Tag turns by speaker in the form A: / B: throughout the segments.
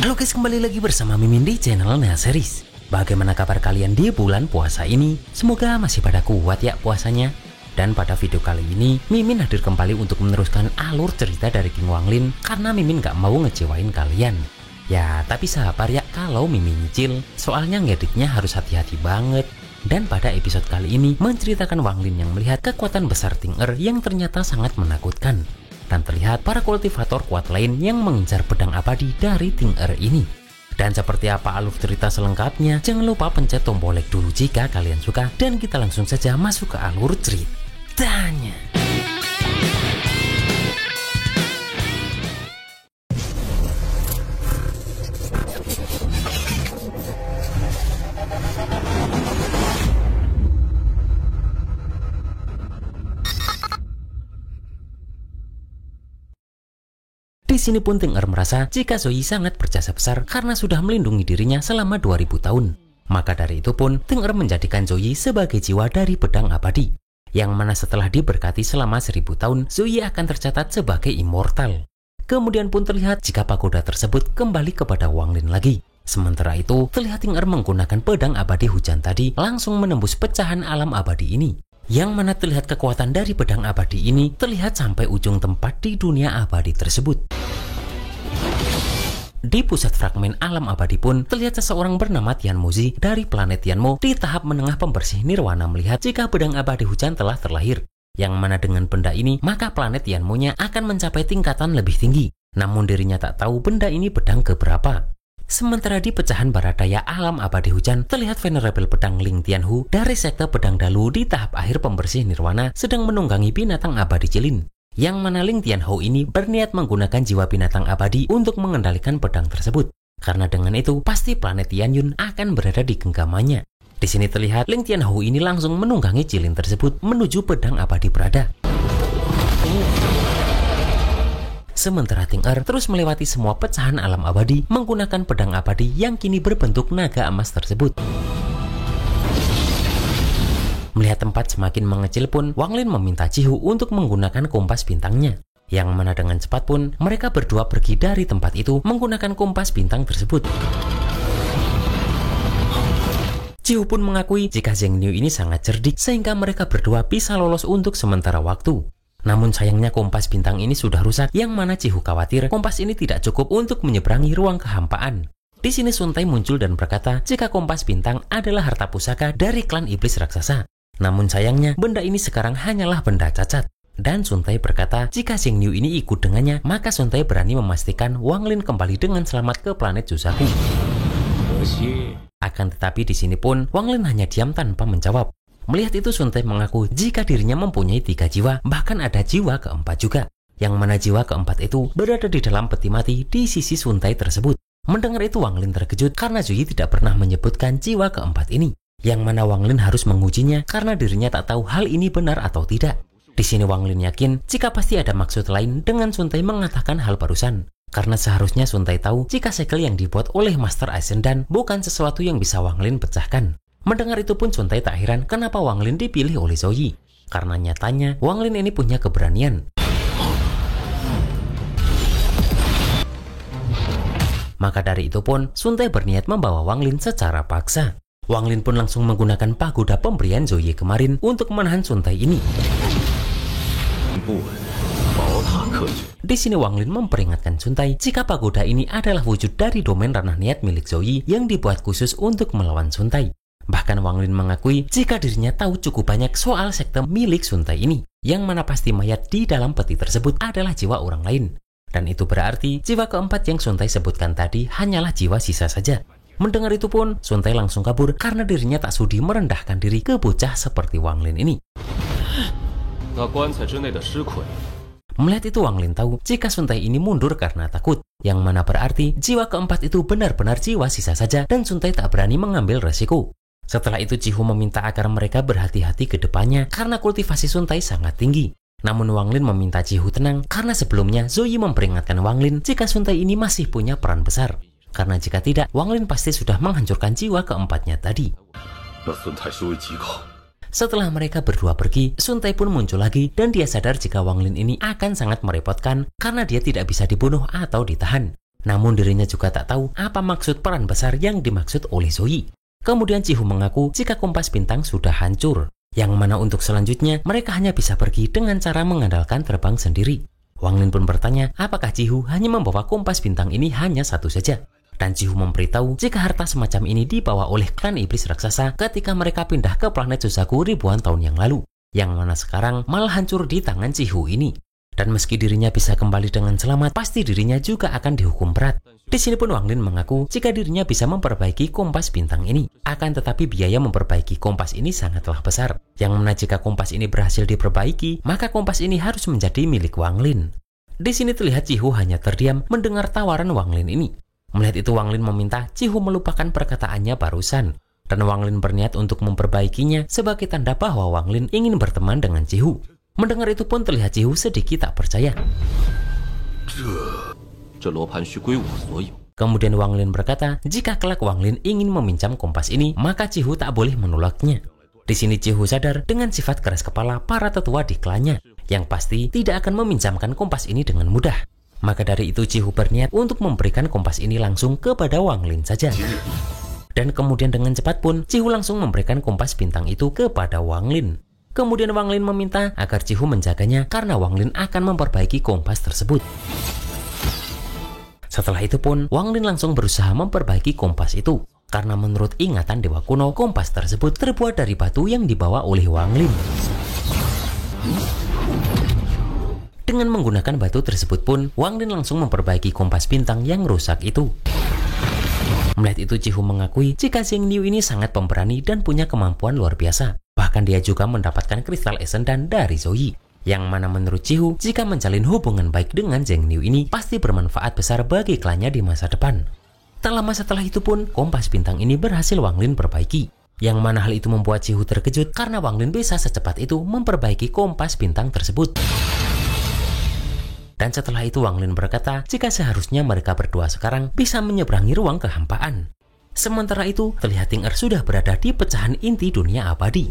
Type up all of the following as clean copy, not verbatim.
A: Halo guys, kembali lagi bersama Mimin di channel Nea Series. Bagaimana kabar kalian di bulan puasa ini? Semoga masih pada kuat ya puasanya. Dan pada video kali ini, Mimin hadir kembali untuk meneruskan alur cerita dari King Wanglin karena Mimin gak mau ngecewain kalian. Ya, tapi sabar ya kalau Mimin nyicil, soalnya ngeditnya harus hati-hati banget. Dan pada episode kali ini menceritakan Wanglin yang melihat kekuatan besar Ting Er yang ternyata sangat menakutkan. Dan terlihat para kultivator kuat lain yang mengincar pedang abadi dari Ting Er ini. Dan seperti apa alur cerita selengkapnya, jangan lupa pencet tombol like dulu jika kalian suka. Dan kita langsung saja masuk ke alur ceritanya. Di sini pun Ting Er merasa jika Zoe sangat berjasa besar karena sudah melindungi dirinya selama 2000 tahun. Maka dari itu pun Ting Er menjadikan Zoe sebagai jiwa dari pedang abadi. Yang mana setelah diberkati selama 1000 tahun, Zoe akan tercatat sebagai immortal. Kemudian pun terlihat jika pagoda tersebut kembali kepada Wanglin lagi. Sementara itu, terlihat Ting Er menggunakan pedang abadi hujan tadi langsung menembus pecahan alam abadi ini. Yang mana terlihat kekuatan dari pedang abadi ini terlihat sampai ujung tempat di dunia abadi tersebut. Di pusat fragmen alam abadi pun terlihat seseorang bernama Tian Mozi dari planet Tianmo di tahap menengah pembersih nirwana melihat jika pedang abadi hujan telah terlahir. Yang mana dengan benda ini maka planet Tianmo-nya akan mencapai tingkatan lebih tinggi. Namun dirinya tak tahu benda ini pedang keberapa. Sementara di pecahan barat daya alam abadi hujan terlihat venerable pedang Ling Tianhu dari sekte pedang Dalu di tahap akhir pembersih nirwana sedang menunggangi binatang abadi Jilin. Yang mana Ling Tianhu ini berniat menggunakan jiwa binatang abadi untuk mengendalikan pedang tersebut. Karena dengan itu pasti planet Tianyun akan berada di genggamannya. Di sini terlihat Ling Tianhu ini langsung menunggangi Jilin tersebut menuju pedang abadi berada. Sementara Ting Er terus melewati semua pecahan alam abadi menggunakan pedang abadi yang kini berbentuk naga emas tersebut. Melihat tempat semakin mengecil pun, Wanglin meminta Jihu untuk menggunakan kompas bintangnya. Yang mana dengan cepat pun, mereka berdua pergi dari tempat itu menggunakan kompas bintang tersebut. Jihu pun mengakui jika Zheng Niu ini sangat cerdik sehingga mereka berdua bisa lolos untuk sementara waktu. Namun sayangnya kompas bintang ini sudah rusak, yang mana Jihu khawatir kompas ini tidak cukup untuk menyeberangi ruang kehampaan. Di sini Sun Tai muncul dan berkata jika kompas bintang adalah harta pusaka dari klan iblis raksasa. Namun sayangnya benda ini sekarang hanyalah benda cacat. Dan Sun Tai berkata jika Zheng Niu ini ikut dengannya, maka Sun Tai berani memastikan Wanglin kembali dengan selamat ke planet Jusaku. Akan tetapi di sini pun Wanglin hanya diam tanpa menjawab. Melihat itu Sun Tai mengaku jika dirinya mempunyai 3 jiwa, bahkan ada jiwa keempat juga. Yang mana jiwa keempat itu berada di dalam peti mati di sisi Sun Tai tersebut. Mendengar itu Wanglin terkejut karena Zoe tidak pernah menyebutkan jiwa keempat ini. Yang mana Wanglin harus mengujinya karena dirinya tak tahu hal ini benar atau tidak. Di sini Wanglin yakin jika pasti ada maksud lain dengan Sun Tai mengatakan hal barusan. Karena seharusnya Sun Tai tahu jika segel yang dibuat oleh Master Ascendan bukan sesuatu yang bisa Wanglin pecahkan. Mendengar itu pun Sun Tai tak heran kenapa Wanglin dipilih oleh Zoe. Karena nyatanya Wanglin ini punya keberanian. Maka dari itu pun Sun Tai berniat membawa Wanglin secara paksa. Wanglin pun langsung menggunakan pagoda pemberian Zoe kemarin untuk menahan Sun Tai ini. Di sini Wanglin memperingatkan Sun Tai jika pagoda ini adalah wujud dari domain ranah niat milik Zoe yang dibuat khusus untuk melawan Sun Tai. Bahkan Wanglin mengakui jika dirinya tahu cukup banyak soal sekte milik Sun Tai ini, yang mana pasti mayat di dalam peti tersebut adalah jiwa orang lain. Dan itu berarti jiwa keempat yang Sun Tai sebutkan tadi hanyalah jiwa sisa saja. Mendengar itu pun Sun Tai langsung kabur karena dirinya tak sudi merendahkan diri ke bocah seperti Wanglin ini. Melihat itu Wanglin tahu jika Sun Tai ini mundur karena takut, yang mana berarti jiwa keempat itu benar-benar jiwa sisa saja dan Sun Tai tak berani mengambil resiko. Setelah itu Jihu meminta agar mereka berhati-hati ke depannya karena kultivasi Sun Tai sangat tinggi. Namun Wanglin meminta Jihu tenang karena sebelumnya Zoe memperingatkan Wanglin jika Sun Tai ini masih punya peran besar. Karena jika tidak, Wang Lin pasti sudah menghancurkan jiwa keempatnya tadi. Setelah mereka berdua pergi, Sun Tai pun muncul lagi dan dia sadar jika Wang Lin ini akan sangat merepotkan karena dia tidak bisa dibunuh atau ditahan. Namun dirinya juga tak tahu apa maksud peran besar yang dimaksud oleh Zoe. Kemudian Ji Hu mengaku jika kompas bintang sudah hancur, yang mana untuk selanjutnya mereka hanya bisa pergi dengan cara mengandalkan terbang sendiri. Wang Lin pun bertanya apakah Ji Hu hanya membawa kompas bintang ini hanya satu saja. Dan Ji Hu memberitahu jika harta semacam ini dibawa oleh klan iblis raksasa ketika mereka pindah ke planet Suzaku ribuan tahun yang lalu, yang mana sekarang malah hancur di tangan Ji Hu ini. Dan meski dirinya bisa kembali dengan selamat, pasti dirinya juga akan dihukum berat. Di sini pun Wang Lin mengaku jika dirinya bisa memperbaiki kompas bintang ini. Akan tetapi biaya memperbaiki kompas ini sangatlah besar. Yang mana jika kompas ini berhasil diperbaiki, maka kompas ini harus menjadi milik Wang Lin. Di sini terlihat Ji Hu hanya terdiam mendengar tawaran Wang Lin ini. Melihat itu Wang Lin meminta Ji Hu melupakan perkataannya barusan. Dan Wang Lin berniat untuk memperbaikinya sebagai tanda bahwa Wang Lin ingin berteman dengan Ji Hu. Mendengar itu pun terlihat Ji Hu sedikit tak percaya. Kemudian Wang Lin berkata, jika kelak Wang Lin ingin meminjam kompas ini, maka Ji Hu tak boleh menolaknya. Di sini Ji Hu sadar dengan sifat keras kepala para tetua di klannya, yang pasti tidak akan meminjamkan kompas ini dengan mudah. Maka dari itu Ji Hu berniat untuk memberikan kompas ini langsung kepada Wang Lin saja. Dan kemudian dengan cepat pun Ji Hu langsung memberikan kompas bintang itu kepada Wang Lin. Kemudian Wang Lin meminta agar Ji Hu menjaganya karena Wang Lin akan memperbaiki kompas tersebut. Setelah itu pun Wang Lin langsung berusaha memperbaiki kompas itu. Karena menurut ingatan dewa kuno, kompas tersebut terbuat dari batu yang dibawa oleh Wang Lin. Dengan menggunakan batu tersebut pun, Wang Lin langsung memperbaiki kompas bintang yang rusak itu. Melihat itu Ji Hu mengakui jika Zheng Niu ini sangat pemberani dan punya kemampuan luar biasa. Bahkan dia juga mendapatkan kristal Essendan dari Zoe. Yang mana menurut Ji Hu, jika menjalin hubungan baik dengan Zheng Niu ini pasti bermanfaat besar bagi klannya di masa depan. Tak lama setelah itu pun, kompas bintang ini berhasil Wang Lin perbaiki. Yang mana hal itu membuat Ji Hu terkejut karena Wang Lin bisa secepat itu memperbaiki kompas bintang tersebut. Dan setelah itu Wang Lin berkata jika seharusnya mereka berdua sekarang bisa menyeberangi ruang kehampaan. Sementara itu terlihat Ting Er sudah berada di pecahan inti dunia abadi.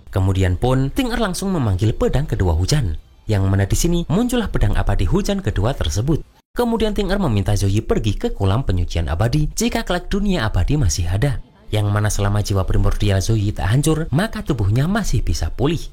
A: Kemudian pun Ting Er langsung memanggil pedang kedua hujan. Yang mana di sini muncullah pedang abadi hujan kedua tersebut. Kemudian Ting Er meminta Zoe pergi ke kolam penyucian abadi jika kelak dunia abadi masih ada. Yang mana selama jiwa primordial Zoe tak hancur, maka tubuhnya masih bisa pulih.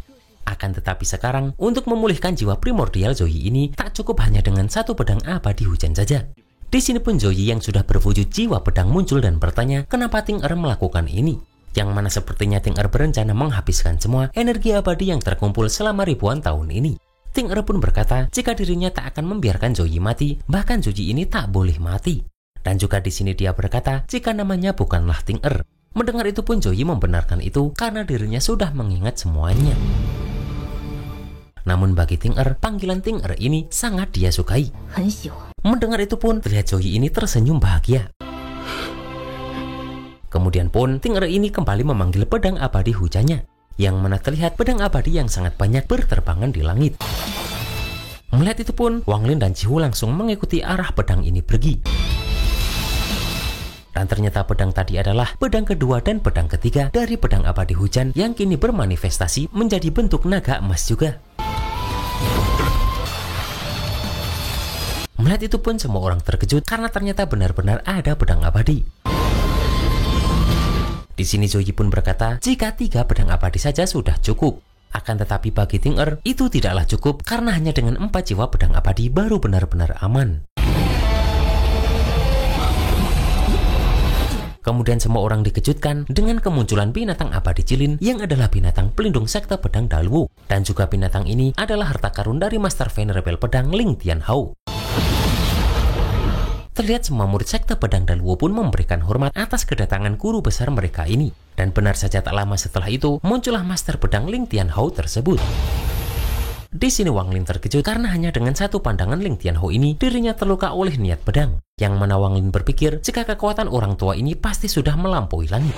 A: Akan tetapi sekarang, untuk memulihkan jiwa primordial Zoe ini, tak cukup hanya dengan satu pedang abadi hujan saja. Di sini pun Zoe yang sudah berwujud jiwa pedang muncul dan bertanya kenapa Ting Er melakukan ini. Yang mana sepertinya Ting Er berencana menghabiskan semua energi abadi yang terkumpul selama ribuan tahun ini. Ting Er pun berkata jika dirinya tak akan membiarkan Zoe mati, bahkan Zoe ini tak boleh mati. Dan juga di sini dia berkata jika namanya bukanlah Ting Er. Mendengar itu pun Zoe membenarkan itu karena dirinya sudah mengingat semuanya. Namun bagi Ting Er, panggilan Ting Er ini sangat dia sukai. Mendengar itu pun terlihat Zoe ini tersenyum bahagia. Kemudian pun Ting Er ini kembali memanggil pedang abadi hujannya. Yang mana terlihat pedang abadi yang sangat banyak berterbangan di langit. Melihat itu pun Wang Lin dan Ji Hu langsung mengikuti arah pedang ini pergi. Dan ternyata pedang tadi adalah pedang kedua dan pedang ketiga dari pedang abadi hujan yang kini bermanifestasi menjadi bentuk naga emas juga. Melihat itu pun semua orang terkejut karena ternyata benar-benar ada pedang abadi. Di sini Zoe pun berkata jika 3 pedang abadi saja sudah cukup. Akan tetapi bagi Ting Er itu tidaklah cukup karena hanya dengan 4 jiwa pedang abadi baru benar-benar aman. Kemudian semua orang dikejutkan dengan kemunculan binatang abadi Jilin yang adalah binatang pelindung sekte pedang Dalwo. Dan juga binatang ini adalah harta karun dari Master Venerable pedang Ling Tianhao. Terlihat semua murid sekte pedang Dalwo pun memberikan hormat atas kedatangan guru besar mereka ini. Dan benar saja tak lama setelah itu muncullah Master pedang Ling Tianhao tersebut. Di sini Wang Lin terkejut karena hanya dengan satu pandangan Ling Tianhao ini dirinya terluka oleh niat pedang. Yang mana Wang Lin berpikir jika kekuatan orang tua ini pasti sudah melampaui langit.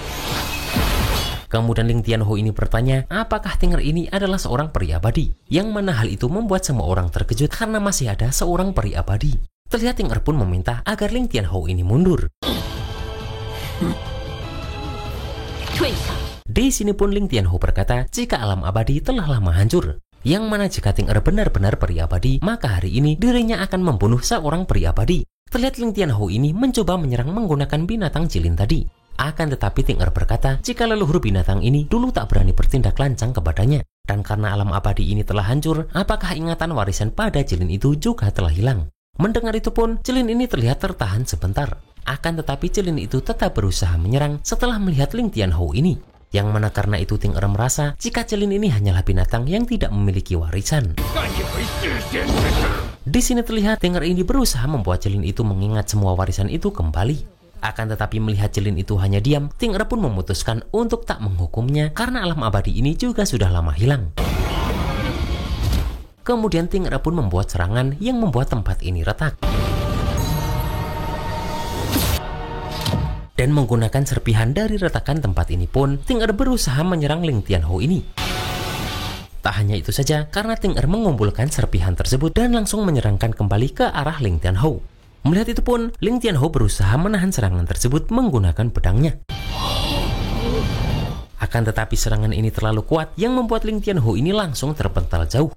A: Kemudian Ling Tianhao ini bertanya apakah Ting Er ini adalah seorang peri abadi. Yang mana hal itu membuat semua orang terkejut karena masih ada seorang peri abadi. terlihat Ting Er pun meminta agar Ling Tianhou ini mundur. Di sini pun Ling Tianhou berkata jika alam abadi telah lama hancur, yang mana jika Ting Er benar-benar peri abadi, maka hari ini dirinya akan membunuh seorang peri abadi. Terlihat Ling Tianhou ini mencoba menyerang menggunakan binatang Jilin tadi. Akan tetapi Ting Er berkata jika leluhur binatang ini dulu tak berani bertindak lancang kepadanya. Dan karena alam abadi ini telah hancur, apakah ingatan warisan pada Jilin itu juga telah hilang? Mendengar itu pun, Jilin ini terlihat tertahan sebentar. Akan tetapi Jilin itu tetap berusaha menyerang setelah melihat Ling Tianhou ini. Yang mana karena itu Ting Er merasa jika Jilin ini hanyalah binatang yang tidak memiliki warisan. Di sini terlihat Ting Er ini berusaha membuat Jilin itu mengingat semua warisan itu kembali. Akan tetapi melihat Jilin itu hanya diam, Ting Er pun memutuskan untuk tak menghukumnya karena alam abadi ini juga sudah lama hilang. Kemudian Ting Er pun membuat serangan yang membuat tempat ini retak. Dan menggunakan serpihan dari retakan tempat ini pun, Ting Er berusaha menyerang Ling Tianhou ini. Tak hanya itu saja, karena Ting Er mengumpulkan serpihan tersebut dan langsung menyerangkan kembali ke arah Ling Tianhou. Melihat itu pun, Ling Tianhou berusaha menahan serangan tersebut menggunakan pedangnya. Akan tetapi serangan ini terlalu kuat yang membuat Ling Tianhou ini langsung terpental jauh.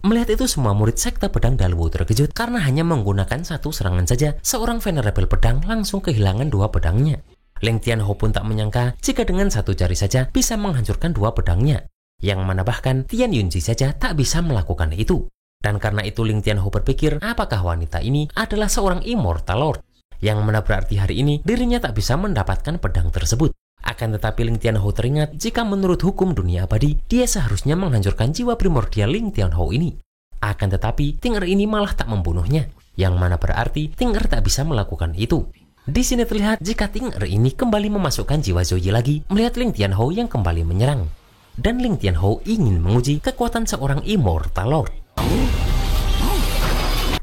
A: Melihat itu semua murid sekte pedang Dalwu terkejut karena hanya menggunakan satu serangan saja, seorang venerable pedang langsung kehilangan dua pedangnya. Ling Tianhou pun tak menyangka jika dengan satu jari saja bisa menghancurkan dua pedangnya. Yang mana bahkan Tian Yunji saja tak bisa melakukan itu. Dan karena itu Ling Tianhou berpikir apakah wanita ini adalah seorang Immortal Lord. Yang mana berarti hari ini dirinya tak bisa mendapatkan pedang tersebut. Akan tetapi Ling Tianhou teringat jika menurut hukum dunia abadi, dia seharusnya menghancurkan jiwa primordial Ling Tianhou ini. Akan tetapi Ting Er ini malah tak membunuhnya. Yang mana berarti Ting Er tak bisa melakukan itu. Di sini terlihat jika Ting Er ini kembali memasukkan jiwa Zoe lagi melihat Ling Tianhou yang kembali menyerang. Dan Ling Tianhou ingin menguji kekuatan seorang Immortal Lord.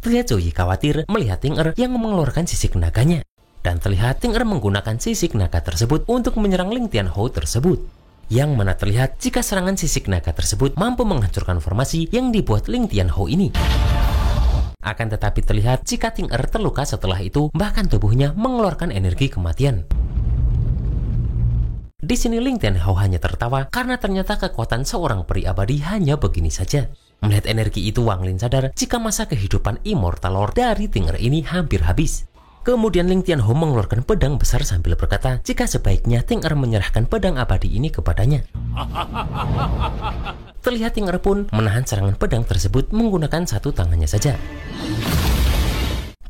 A: Terlihat Zoe khawatir melihat Ting Er yang mengeluarkan sisik naganya. Dan terlihat Ting Er menggunakan sisik naga tersebut untuk menyerang Ling Tianhou tersebut. Yang mana terlihat jika serangan sisik naga tersebut mampu menghancurkan formasi yang dibuat Ling Tianhou ini. Akan tetapi terlihat jika Ting Er terluka setelah itu, bahkan tubuhnya mengeluarkan energi kematian. Di sini Ling Tianhou hanya tertawa karena ternyata kekuatan seorang peri abadi hanya begini saja. Melihat energi itu, Wang Lin sadar jika masa kehidupan Immortal Lord dari Ting Er ini hampir habis. Kemudian Ling Tianhou mengeluarkan pedang besar sambil berkata jika sebaiknya Ting Er menyerahkan pedang abadi ini kepadanya. Terlihat Ting Er pun menahan serangan pedang tersebut menggunakan satu tangannya saja.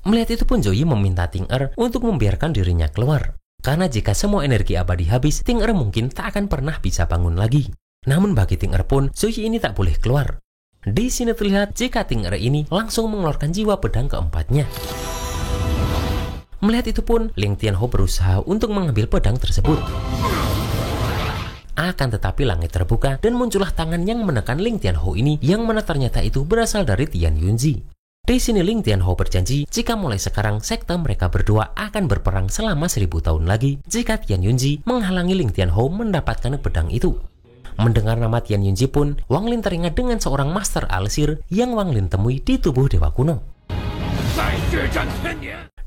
A: Melihat itu pun Zoe meminta Ting Er untuk membiarkan dirinya keluar. Karena jika semua energi abadi habis, Ting Er mungkin tak akan pernah bisa bangun lagi. Namun bagi Ting Er pun, Zoe ini tak boleh keluar. Di sini terlihat jika Ting Er ini langsung mengeluarkan jiwa pedang keempatnya. Melihat itu pun, Ling Tianhou berusaha untuk mengambil pedang tersebut. Akan tetapi langit terbuka dan muncullah tangan yang menekan Ling Tianhou ini, yang mana ternyata itu berasal dari Tian Yunji. Di sini Ling Tianhou berjanji jika mulai sekarang sekte mereka berdua akan berperang selama 1000 tahun lagi jika Tian Yunji menghalangi Ling Tianhou mendapatkan pedang itu. Mendengar nama Tian Yunji pun, Wang Lin teringat dengan seorang master Alsir yang Wang Lin temui di tubuh Dewa Kuno.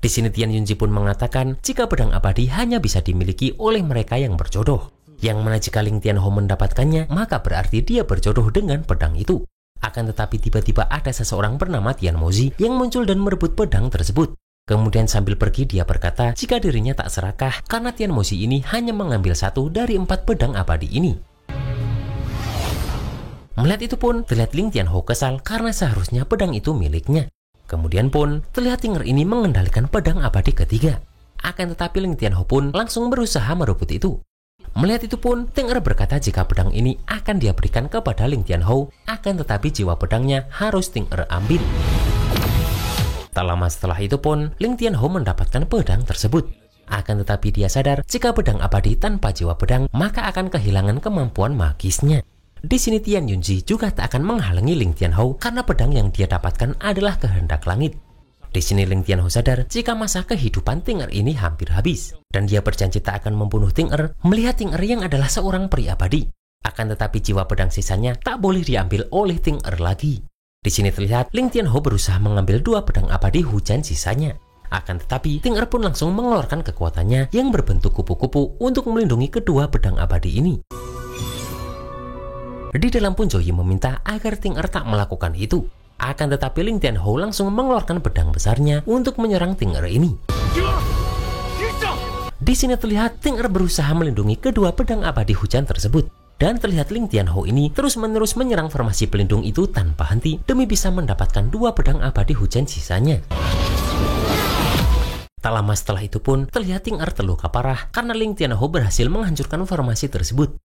A: Di sini Tian Yunji pun mengatakan jika pedang abadi hanya bisa dimiliki oleh mereka yang berjodoh. Yang mana jika Ling Tianhou mendapatkannya, maka berarti dia berjodoh dengan pedang itu. Akan tetapi tiba-tiba ada seseorang bernama Tian Mozi yang muncul dan merebut pedang tersebut. Kemudian sambil pergi dia berkata jika dirinya tak serakah karena Tian Mozi ini hanya mengambil satu dari 4 pedang abadi ini. Melihat itu pun terlihat Ling Tianhou kesal karena seharusnya pedang itu miliknya. Kemudian pun terlihat Ting Er ini mengendalikan pedang abadi ketiga. Akan tetapi Ling Tianhou pun langsung berusaha merebut itu. Melihat itu pun Ting Er berkata jika pedang ini akan dia berikan kepada Ling Tianhou, akan tetapi jiwa pedangnya harus Ting Er ambil. Tak lama setelah itu pun Ling Tianhou mendapatkan pedang tersebut. Akan tetapi dia sadar jika pedang abadi tanpa jiwa pedang maka akan kehilangan kemampuan magisnya. Di sini Tian Yunji juga tak akan menghalangi Ling Tianhou karena pedang yang dia dapatkan adalah kehendak langit. Di sini Ling Tianhou sadar jika masa kehidupan Ting Er ini hampir habis dan dia berjanji tak akan membunuh Ting Er melihat Ting Er yang adalah seorang peri abadi. Akan tetapi jiwa pedang sisanya tak boleh diambil oleh Ting Er lagi. Di sini terlihat Ling Tianhou berusaha mengambil 2 pedang abadi hujan sisanya. Akan tetapi, Ting Er pun langsung mengeluarkan kekuatannya yang berbentuk kupu-kupu untuk melindungi kedua pedang abadi ini. Di dalam pun Zoe meminta agar Ting Er tak melakukan itu. Akan tetapi Ling Tianhou langsung mengeluarkan pedang besarnya untuk menyerang Ting Er ini. Di sini terlihat Ting Er berusaha melindungi kedua pedang abadi hujan tersebut. Dan terlihat Ling Tianhou ini terus-menerus menyerang formasi pelindung itu tanpa henti demi bisa mendapatkan 2 pedang abadi hujan sisanya. Tak lama setelah itu pun terlihat Ting Er terluka parah karena Ling Tianhou berhasil menghancurkan formasi tersebut.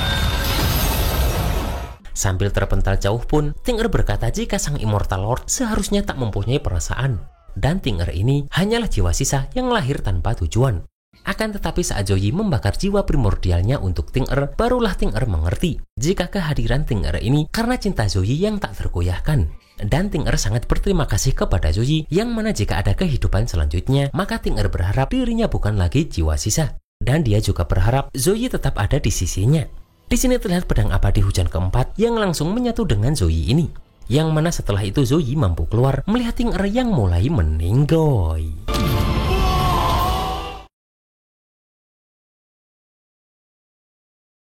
A: Sambil terpental jauh pun, Ting Er berkata jika sang Immortal Lord seharusnya tak mempunyai perasaan. Dan Ting Er ini hanyalah jiwa sisa yang lahir tanpa tujuan. Akan tetapi saat Zoe membakar jiwa primordialnya untuk Ting Er, barulah Ting Er mengerti jika kehadiran Ting Er ini karena cinta Zoe yang tak tergoyahkan. Dan Ting Er sangat berterima kasih kepada Zoe yang mana jika ada kehidupan selanjutnya, maka Ting Er berharap dirinya bukan lagi jiwa sisa. Dan dia juga berharap Zoe tetap ada di sisinya. Di sini terlihat pedang abadi hujan keempat yang langsung menyatu dengan Zoe ini. Yang mana setelah itu Zoe mampu keluar melihat Ting Er yang mulai meninggoy.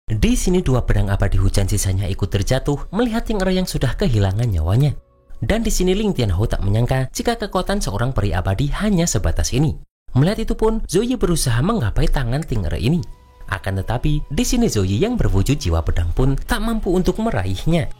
A: Di sini 2 pedang abadi hujan sisanya ikut terjatuh melihat Ting Er yang sudah kehilangan nyawanya. Dan di sini Ling Tianhou tak menyangka jika kekuatan seorang peri abadi hanya sebatas ini. Melihat itu pun Zoe berusaha menggapai tangan Ting Er ini. Akan tetapi di sini Zoe yang berwujud jiwa pedang pun tak mampu untuk meraihnya.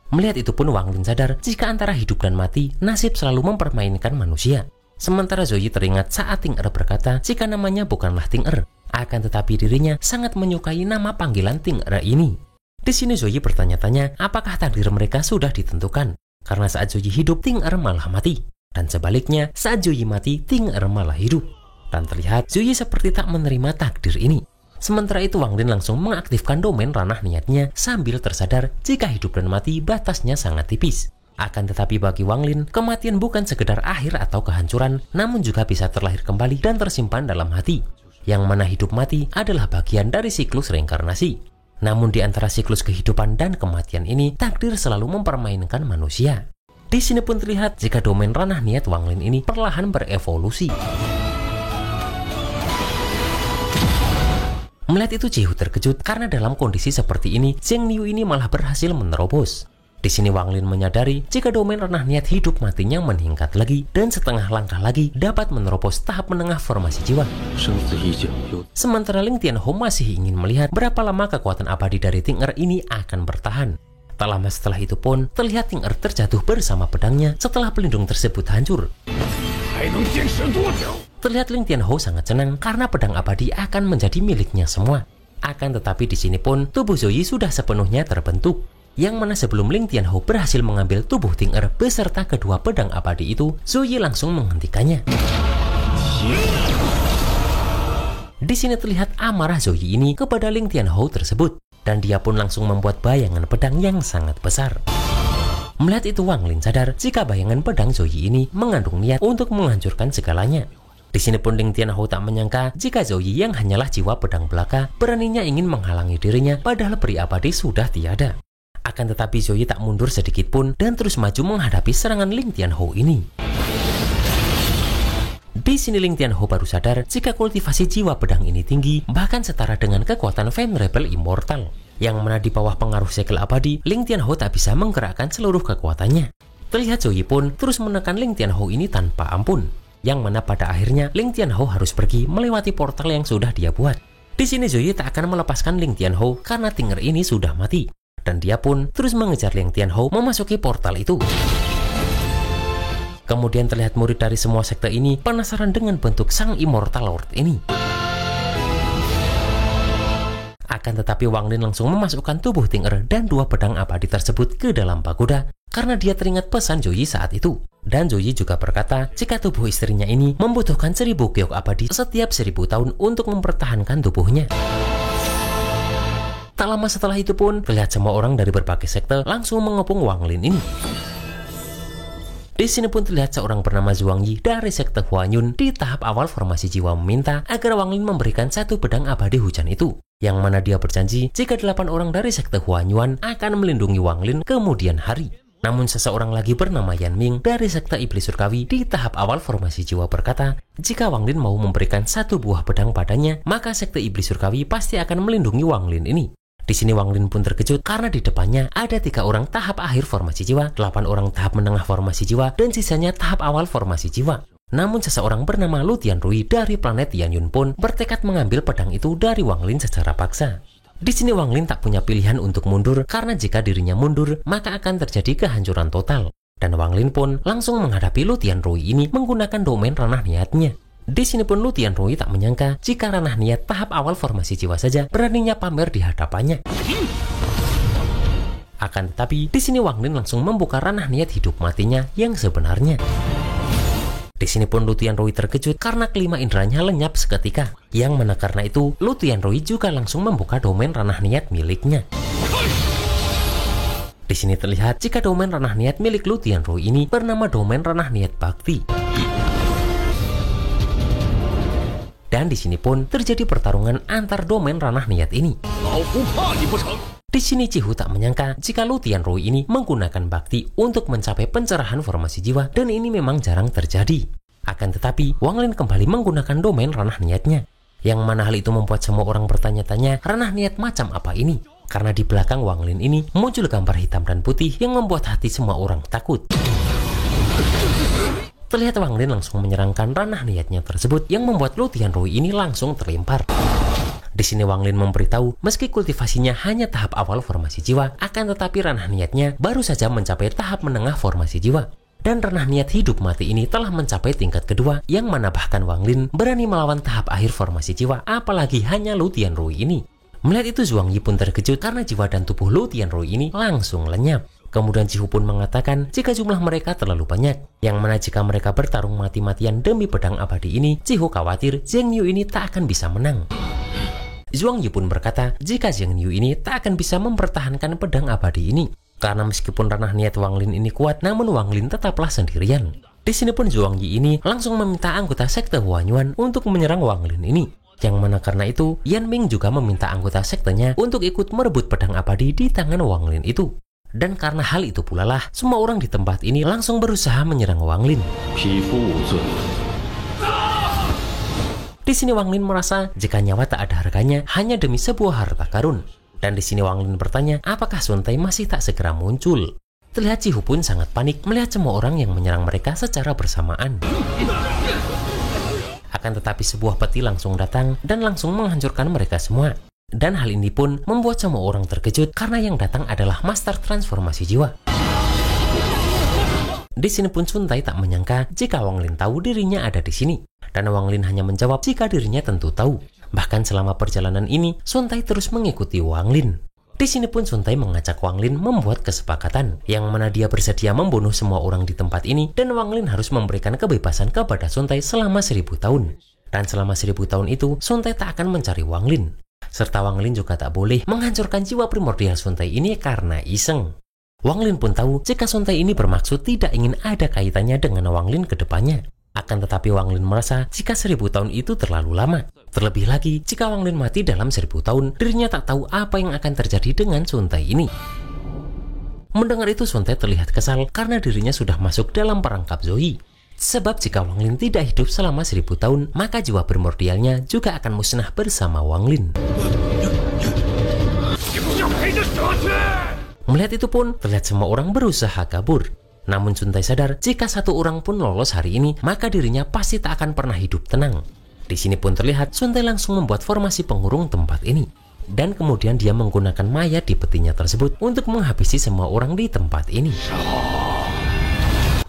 A: Melihat itu pun Wang Lin sadar jika antara hidup dan mati nasib selalu mempermainkan manusia. Sementara Zoe teringat saat Ting Er berkata jika namanya bukanlah Ting Er. Akan tetapi dirinya sangat menyukai nama panggilan Ting Er ini. Di sini Zoe bertanya-tanya apakah takdir mereka sudah ditentukan. Karena saat Zoe hidup, Ting Er malah mati. Dan sebaliknya, saat Zoe mati, Ting Er malah hidup. Dan terlihat Zoe seperti tak menerima takdir ini. Sementara itu Wang Lin langsung mengaktifkan domain ranah niatnya sambil tersadar jika hidup dan mati batasnya sangat tipis. Akan tetapi bagi Wang Lin, kematian bukan sekedar akhir atau kehancuran, namun juga bisa terlahir kembali dan tersimpan dalam hati. Yang mana hidup mati adalah bagian dari siklus reinkarnasi. Namun di antara siklus kehidupan dan kematian ini, takdir selalu mempermainkan manusia. Di sini pun terlihat jika domain ranah niat Wang Lin ini perlahan berevolusi. Melihat itu Jihu terkejut karena dalam kondisi seperti ini, Zheng Liu ini malah berhasil menerobos. Di sini Wang Lin menyadari jika domain ranah niat hidup matinya meningkat lagi dan setengah langkah lagi dapat menerobos tahap menengah formasi jiwa. Sementara Ling Tianhou masih ingin melihat berapa lama kekuatan abadi dari Ting Er ini akan bertahan. Tak lama setelah itu pun terlihat Ting Er terjatuh bersama pedangnya setelah pelindung tersebut hancur. Terlihat Ling Tianhou sangat senang karena pedang abadi akan menjadi miliknya semua. Akan tetapi di sini pun tubuh Zoe sudah sepenuhnya terbentuk. Yang mana sebelum Ling Tianhou berhasil mengambil tubuh Ting Er beserta kedua pedang abadi itu, Zoe langsung menghentikannya. Di sini terlihat amarah Zoe ini kepada Ling Tianhou tersebut, dan dia pun langsung membuat bayangan pedang yang sangat besar. Melihat itu Wang Lin sadar jika bayangan pedang Zoe ini mengandung niat untuk menghancurkan segalanya. Di sini pun Ling Tianhou tak menyangka jika Zoe yang hanyalah jiwa pedang belaka beraninya ingin menghalangi dirinya padahal peri abadi sudah tiada. Akan tetapi Zoe tak mundur sedikit pun dan terus maju menghadapi serangan Ling Tianhou ini. Di sini Ling Tianhou baru sadar jika kultivasi jiwa pedang ini tinggi, bahkan setara dengan kekuatan Venerable Immortal. Yang mana di bawah pengaruh segel abadi, Ling Tianhou tak bisa menggerakkan seluruh kekuatannya. Terlihat Zoe pun terus menekan Ling Tianhou ini tanpa ampun. Yang mana pada akhirnya Ling Tianhou harus pergi melewati portal yang sudah dia buat. Di sini Zoe tak akan melepaskan Ling Tianhou karena Ting Er ini sudah mati. Dan dia pun terus mengejar Ling Tianhou memasuki portal itu. Kemudian terlihat murid dari semua sekte ini penasaran dengan bentuk sang Immortal Lord ini. Akan tetapi Wang Lin langsung memasukkan tubuh Ting Er dan 2 pedang abadi tersebut ke dalam pagoda karena dia teringat pesan Zoe saat itu. Dan Zoe juga berkata jika tubuh istrinya ini membutuhkan 1000 giok abadi setiap 1000 tahun untuk mempertahankan tubuhnya. Tak lama setelah itu pun terlihat semua orang dari berbagai sekte langsung mengepung Wang Lin ini. Di sini pun terlihat seorang bernama Zhuang Yi dari sekte Huanyun di tahap awal formasi jiwa meminta agar Wang Lin memberikan 1 pedang abadi hujan itu. yang mana dia berjanji jika 8 orang dari sekte Huanyuan akan melindungi Wang Lin kemudian hari. Namun seseorang lagi bernama Yan Ming dari sekte iblis surgawi di tahap awal formasi jiwa berkata, jika Wang Lin mau memberikan 1 buah pedang padanya, maka sekte iblis surgawi pasti akan melindungi Wang Lin ini. Di sini Wang Lin pun terkejut karena di depannya ada 3 orang tahap akhir formasi jiwa, 8 orang tahap menengah formasi jiwa, dan sisanya tahap awal formasi jiwa. Namun seseorang bernama Lu Tianrui dari planet Yanyun pun bertekad mengambil pedang itu dari Wang Lin secara paksa. Di sini Wang Lin tak punya pilihan untuk mundur karena jika dirinya mundur maka akan terjadi kehancuran total. Dan Wang Lin pun langsung menghadapi Lu Tianrui ini menggunakan domain ranah niatnya. Di sini pun Lu Tianrui tak menyangka jika ranah niat tahap awal formasi jiwa saja beraninya pamer di hadapannya. Akan tetapi di sini Wang Lin langsung membuka ranah niat hidup matinya yang sebenarnya. Di sini pun Lu Tianrui terkejut karena kelima inderanya lenyap seketika. Yang mana karena itu Lu Tianrui juga langsung membuka domain ranah niat miliknya. Di sini terlihat jika domain ranah niat milik Lu Tianrui ini bernama domain ranah niat bakti. Dan di sini pun terjadi pertarungan antar domain ranah niat ini. Di sini Cihu tak menyangka jika Lu Tianrui ini menggunakan bakti untuk mencapai pencerahan formasi jiwa dan ini memang jarang terjadi. Akan tetapi Wang Lin kembali menggunakan domain ranah niatnya. Yang mana hal itu membuat semua orang bertanya-tanya ranah niat macam apa ini. Karena di belakang Wang Lin ini muncul gambar hitam dan putih yang membuat hati semua orang takut. Terlihat Wang Lin langsung menyerangkan ranah niatnya tersebut yang membuat Lu Tianrui ini langsung terlempar. Di sini Wang Lin memberitahu meski kultivasinya hanya tahap awal formasi jiwa, akan tetapi ranah niatnya baru saja mencapai tahap menengah formasi jiwa. Dan ranah niat hidup mati ini telah mencapai tingkat kedua yang mana bahkan Wang Lin berani melawan tahap akhir formasi jiwa apalagi hanya Lu Tianrui ini. Melihat itu Zhuang Yi pun terkejut karena jiwa dan tubuh Lu Tianrui ini langsung lenyap. Kemudian Cihu pun mengatakan jika jumlah mereka terlalu banyak, yang mana jika mereka bertarung mati-matian demi pedang abadi ini, Cihu khawatir Zheng Yu ini tak akan bisa menang. Zhuang Yi pun berkata jika Zheng Yu ini tak akan bisa mempertahankan pedang abadi ini. Karena meskipun ranah niat Wang Lin ini kuat, namun Wang Lin tetaplah sendirian. Di sini pun Zhuang Yi ini langsung meminta anggota sekte Huanyuan untuk menyerang Wang Lin ini. Yang mana karena itu, Yan Ming juga meminta anggota sektenya untuk ikut merebut pedang abadi di tangan Wang Lin itu. Dan karena hal itu pula lah, semua orang di tempat ini langsung berusaha menyerang Wang Lin. Di sini Wang Lin merasa jika nyawa tak ada harganya hanya demi sebuah harta karun. Dan di sini Wang Lin bertanya apakah Sun Tai masih tak segera muncul. Terlihat Cihu pun sangat panik melihat semua orang yang menyerang mereka secara bersamaan. Akan tetapi sebuah peti langsung datang dan langsung menghancurkan mereka semua. Dan hal ini pun membuat semua orang terkejut karena yang datang adalah master transformasi jiwa. Di sini pun Sun Tai tak menyangka jika Wang Lin tahu dirinya ada di sini. Dan Wang Lin hanya menjawab jika dirinya tentu tahu. Bahkan selama perjalanan ini, Sun Tai terus mengikuti Wang Lin. Di sini pun Sun Tai mengajak Wang Lin membuat kesepakatan, yang mana dia bersedia membunuh semua orang di tempat ini, dan Wang Lin harus memberikan kebebasan kepada Sun Tai selama 1000 tahun. Dan selama 1000 tahun itu, Sun Tai tak akan mencari Wang Lin. Serta Wang Lin juga tak boleh menghancurkan jiwa primordial Sun Tai ini karena iseng. Wang Lin pun tahu jika Sun Tai ini bermaksud tidak ingin ada kaitannya dengan Wang Lin ke depannya. Akan tetapi Wang Lin merasa jika 1000 tahun itu terlalu lama. Terlebih lagi jika Wang Lin mati dalam 1000 tahun, dirinya tak tahu apa yang akan terjadi dengan Sun Tai ini. Mendengar itu Sun Tai terlihat kesal karena dirinya sudah masuk dalam perangkap Zoe. Sebab jika Wang Lin tidak hidup selama 1000 tahun, maka jiwa primordialnya juga akan musnah bersama Wang Lin. Melihat itu pun, terlihat semua orang berusaha kabur. Namun Sun Tai sadar jika satu orang pun lolos hari ini, maka dirinya pasti tak akan pernah hidup tenang. Di sini pun terlihat Sun Tai langsung membuat formasi pengurung tempat ini. Dan kemudian dia menggunakan mayat di petinya tersebut untuk menghabisi semua orang di tempat ini.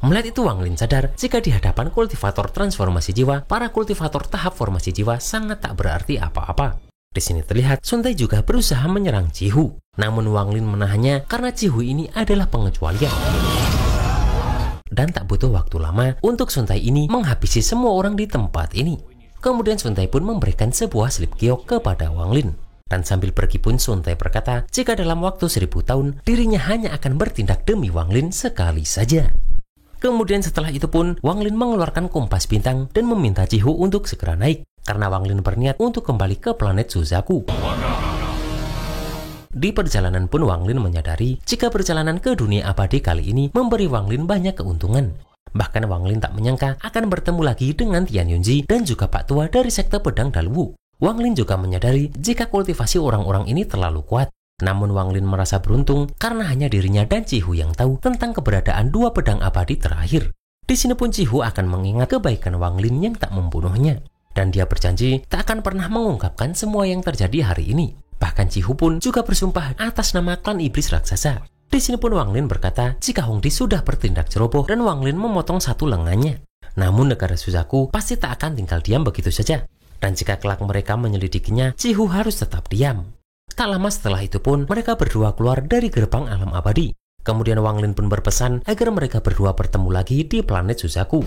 A: Melihat itu Wang Lin sadar jika di hadapan kultivator transformasi jiwa, para kultivator tahap formasi jiwa sangat tak berarti apa-apa. Di sini terlihat Sun Tai juga berusaha menyerang Cihu. Namun Wang Lin menahannya karena Cihu ini adalah pengecualian. Dan tak butuh waktu lama untuk Sun Tai ini menghabisi semua orang di tempat ini. Kemudian Sun Tai pun memberikan sebuah slip giok kepada Wang Lin. Dan sambil pergi pun Sun Tai berkata jika dalam waktu 1000 tahun dirinya hanya akan bertindak demi Wang Lin sekali saja. Kemudian setelah itu pun Wang Lin mengeluarkan kompas bintang dan meminta Cihu untuk segera naik. Karena Wang Lin berniat untuk kembali ke planet Suzaku. Di perjalanan pun Wang Lin menyadari jika perjalanan ke dunia abadi kali ini memberi Wang Lin banyak keuntungan. Bahkan Wang Lin tak menyangka akan bertemu lagi dengan Tian Yunji dan juga Pak Tua dari sekte pedang Dalwu. Wang Lin juga menyadari jika kultivasi orang-orang ini terlalu kuat. Namun Wang Lin merasa beruntung karena hanya dirinya dan Cihu yang tahu tentang keberadaan dua pedang abadi terakhir. Di sini pun Cihu akan mengingat kebaikan Wang Lin yang tak membunuhnya. Dan dia berjanji tak akan pernah mengungkapkan semua yang terjadi hari ini. Bahkan Cihu pun juga bersumpah atas nama klan iblis raksasa. Di sini pun Wang Lin berkata jika Hongdi sudah bertindak ceroboh dan Wang Lin memotong satu lengannya. Namun negara Suzaku pasti tak akan tinggal diam begitu saja. Dan jika kelak mereka menyelidikinya, Cihu harus tetap diam. Tak lama setelah itu pun mereka berdua keluar dari gerbang alam abadi. Kemudian Wang Lin pun berpesan agar mereka berdua bertemu lagi di planet Suzaku.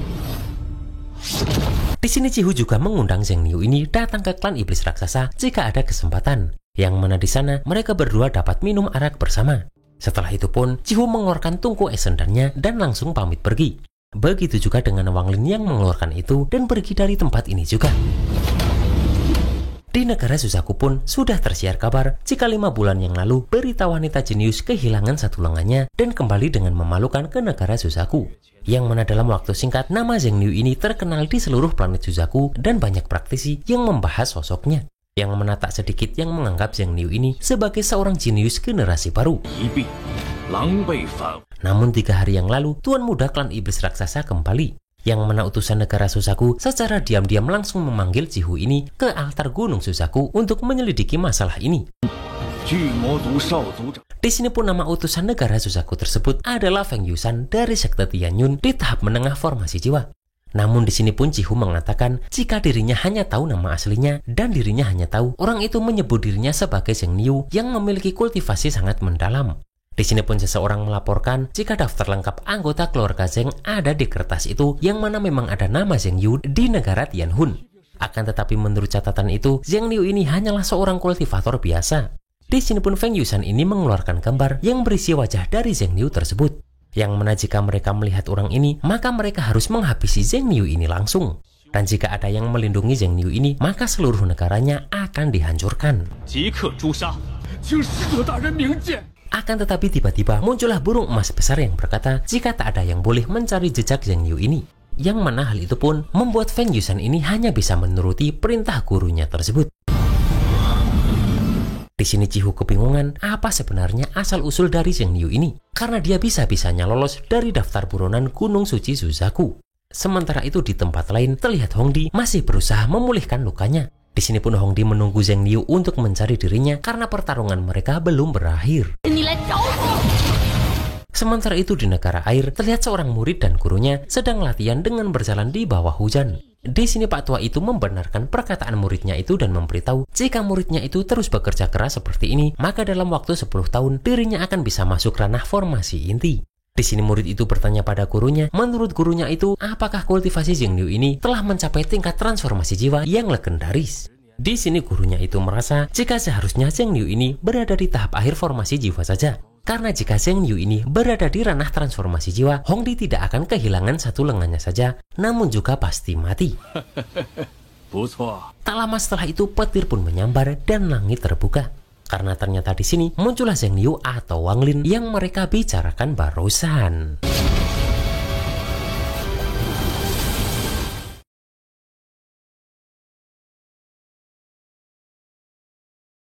A: Di sini Cihu juga mengundang Zheng Niu ini datang ke klan iblis raksasa jika ada kesempatan, yang mana di sana mereka berdua dapat minum arak bersama. Setelah itu pun Cihu mengeluarkan tungku esendannya dan langsung pamit pergi. Begitu juga dengan Wang Lin yang mengeluarkan itu dan pergi dari tempat ini juga. Di negara Suzaku pun sudah tersiar kabar jika 5 bulan yang lalu berita wanita jenius kehilangan satu lengannya dan kembali dengan memalukan ke negara Suzaku. Yang mana dalam waktu singkat nama Zheng Niu ini terkenal di seluruh planet Suzaku dan banyak praktisi yang membahas sosoknya. Yang mana tak sedikit yang menganggap Zheng Niu ini sebagai seorang jenius generasi baru. Namun 3 hari yang lalu Tuan Muda klan iblis raksasa kembali. Yang mana utusan negara Suzaku secara diam-diam langsung memanggil Cihu ini ke altar gunung Suzaku untuk menyelidiki masalah ini. Di sini pun nama utusan negara Suzaku tersebut adalah Feng Yusan dari sekte Tianyun di tahap menengah formasi jiwa. Namun di sini pun Cihu mengatakan jika dirinya hanya tahu nama aslinya dan dirinya hanya tahu orang itu menyebut dirinya sebagai Zheng Niu yang memiliki kultivasi sangat mendalam. Di sini pun seseorang melaporkan jika daftar lengkap anggota keluarga Zheng ada di kertas itu yang mana memang ada nama Zheng Yu di negara Tianhun. Akan tetapi menurut catatan itu, Zheng Niu ini hanyalah seorang kultivator biasa. Di sini pun Feng Yusan ini mengeluarkan gambar yang berisi wajah dari Zheng Niu tersebut. Yang mana jika mereka melihat orang ini, maka mereka harus menghabisi Zheng Niu ini langsung. Dan jika ada yang melindungi Zheng Niu ini, maka seluruh negaranya akan dihancurkan. Akan tetapi tiba-tiba muncullah burung emas besar yang berkata jika tak ada yang boleh mencari jejak Zheng Niu ini. Yang mana hal itu pun membuat Feng Yusan ini hanya bisa menuruti perintah gurunya tersebut. Di sini Cihu kebingungan apa sebenarnya asal-usul dari Zheng Niu ini. Karena dia bisa-bisanya lolos dari daftar buronan Gunung Suci Suzaku. Sementara itu di tempat lain terlihat Hongdi masih berusaha memulihkan lukanya. Di sini pun Hongdi menunggu Zheng Niu untuk mencari dirinya karena pertarungan mereka belum berakhir. Sementara itu di negara air terlihat seorang murid dan gurunya sedang latihan dengan berjalan di bawah hujan. Di sini Pak Tua itu membenarkan perkataan muridnya itu dan memberitahu jika muridnya itu terus bekerja keras seperti ini, maka dalam waktu 10 tahun dirinya akan bisa masuk ranah formasi inti. Di sini murid itu bertanya pada gurunya, menurut gurunya itu apakah kultivasi Zheng Niu ini telah mencapai tingkat transformasi jiwa yang legendaris. Di sini gurunya itu merasa jika seharusnya Zheng Niu ini berada di tahap akhir formasi jiwa saja. Karena jika Zheng Niu ini berada di ranah transformasi jiwa, Hongdi tidak akan kehilangan satu lengannya saja, namun juga pasti mati. Tak lama setelah itu petir pun menyambar dan langit terbuka. Karena ternyata di sini muncullah Zheng Niu atau Wang Lin yang mereka bicarakan barusan.